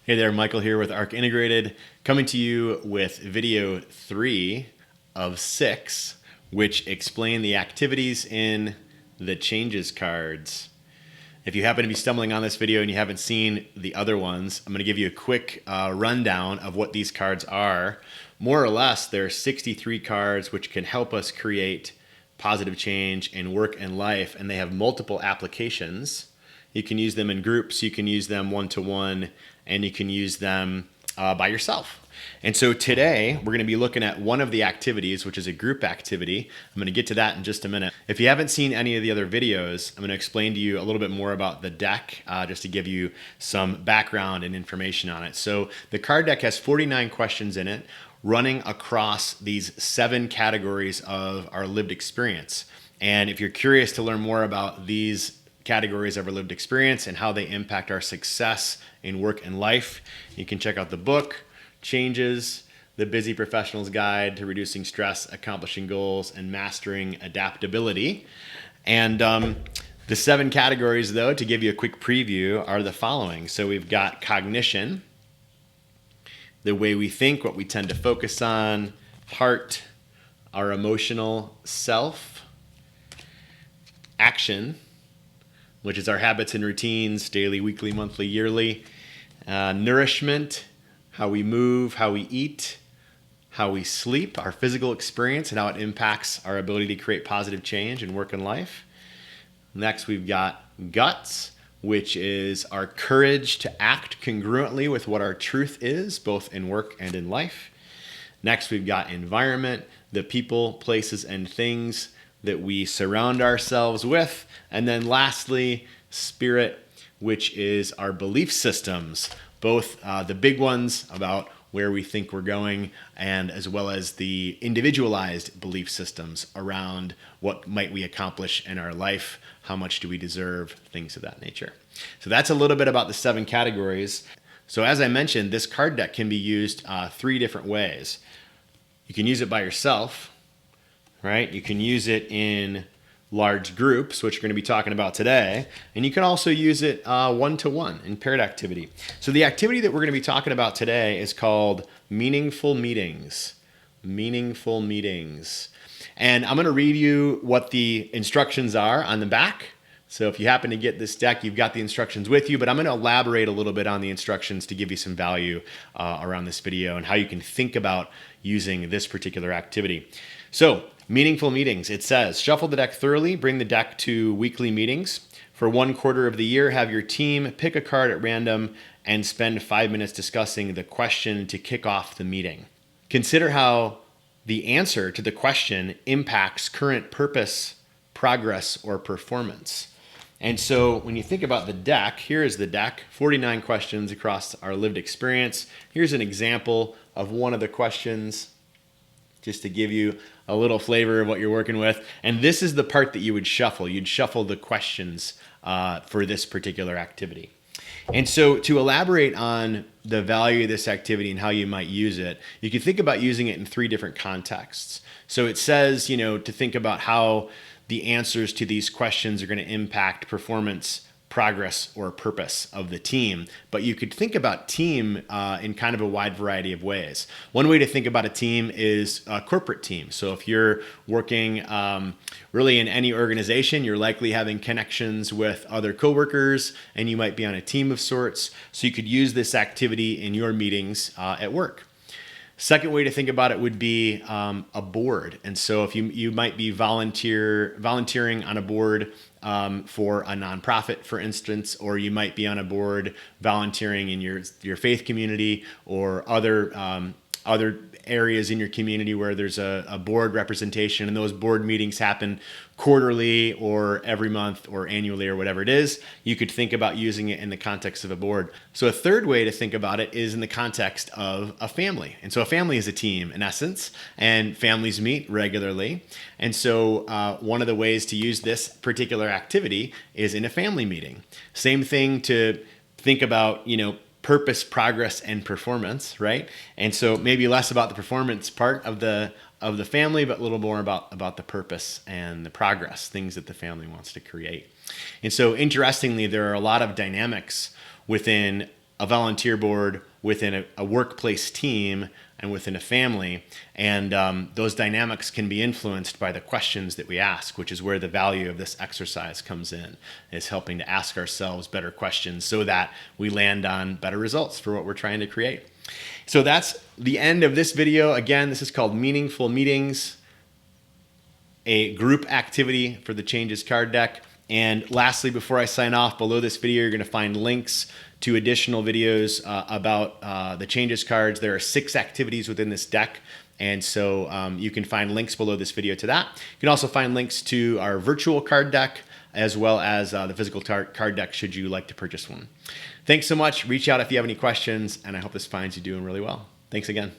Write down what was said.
Hey there, Michael here with Arc Integrated, coming to you with video 3 of 6, which explain the activities in the changes cards. If you happen to be stumbling on this video and you haven't seen the other ones, I'm going to give you a quick rundown of what these cards are. More or less, there are 63 cards which can help us create positive change in work and life, and they have multiple applications. You can use them in groups, you can use them one-to-one, and you can use them by yourself. And so today, we're going to be looking at one of the activities, which is a group activity. I'm going to get to that in just a minute. If you haven't seen any of the other videos, I'm going to explain to you a little bit more about the deck, just to give you some background and information on it. So the card deck has 49 questions in it, running across these 7 categories of our lived experience. And if you're curious to learn more about these categories of our lived experience and how they impact our success in work and life, you can check out the book, Changes, The Busy Professional's Guide to Reducing Stress, Accomplishing Goals, and Mastering Adaptability. And the 7 categories, though, to give you a quick preview, are the following. So we've got cognition, the way we think, what we tend to focus on, heart, our emotional self, action, which is our habits and routines, daily, weekly, monthly, yearly, nourishment, how we move, how we eat, how we sleep, our physical experience, and how it impacts our ability to create positive change in work and life. Next, we've got guts, which is our courage to act congruently with what our truth is, both in work and in life. Next, we've got environment, the people, places, and things that we surround ourselves with. And then lastly, spirit, which is our belief systems, both the big ones about where we think we're going, and as well as the individualized belief systems around what might we accomplish in our life, how much do we deserve, things of that nature. So that's a little bit about the 7 categories. So as I mentioned, this card deck can be used 3 different ways. You can use it by yourself, right? You can use it in large groups, which we're going to be talking about today. And you can also use it one-to-one in paired activity. So the activity that we're going to be talking about today is called meaningful meetings. Meaningful meetings. And I'm going to read you what the instructions are on the back. So if you happen to get this deck, you've got the instructions with you, but I'm going to elaborate a little bit on the instructions to give you some value around this video and how you can think about using this particular activity. So, meaningful meetings. It says, shuffle the deck thoroughly, bring the deck to weekly meetings. For 1 quarter of the year, have your team pick a card at random and spend 5 minutes discussing the question to kick off the meeting. Consider how the answer to the question impacts current purpose, progress, or performance. And so when you think about the deck, here is the deck, 49 questions across our lived experience. Here's an example of one of the questions, just to give you a little flavor of what you're working with. And this is the part that you would shuffle. You'd shuffle the questions for this particular activity. And so to elaborate on the value of this activity and how you might use it, you can think about using it in 3 different contexts. So it says, to think about how the answers to these questions are going to impact performance, progress, or purpose of the team. But you could think about team in kind of a wide variety of ways. One way to think about a team is a corporate team. So if you're working really in any organization, you're likely having connections with other coworkers, and you might be on a team of sorts. So you could use this activity in your meetings at work. Second way to think about it would be a board. And so if you might be volunteering on a board for a nonprofit, for instance, or you might be on a board volunteering in your faith community or other areas in your community where there's a board representation, and those board meetings happen quarterly or every month or annually or whatever it is. You could think about using it in the context of a board. So a third way to think about it is in the context of a family. And so a family is a team in essence, and families meet regularly. And so one of the ways to use this particular activity is in a family meeting. Same thing to think about, purpose, progress, and performance, right? And so maybe less about the performance part of the family, but a little more about the purpose and the progress, things that the family wants to create. And so interestingly, there are a lot of dynamics within a volunteer board within a workplace team and within a family. And those dynamics can be influenced by the questions that we ask, which is where the value of this exercise comes in, is helping to ask ourselves better questions so that we land on better results for what we're trying to create. So that's the end of this video. Again, this is called Meaningful Meetings, a group activity for the Changes card deck. And lastly, before I sign off, below this video, you're going to find links to additional videos about the Changes cards. There are 6 activities within this deck. And so you can find links below this video to that. You can also find links to our virtual card deck, as well as the physical card deck, should you like to purchase one. Thanks so much. Reach out if you have any questions, and I hope this finds you doing really well. Thanks again.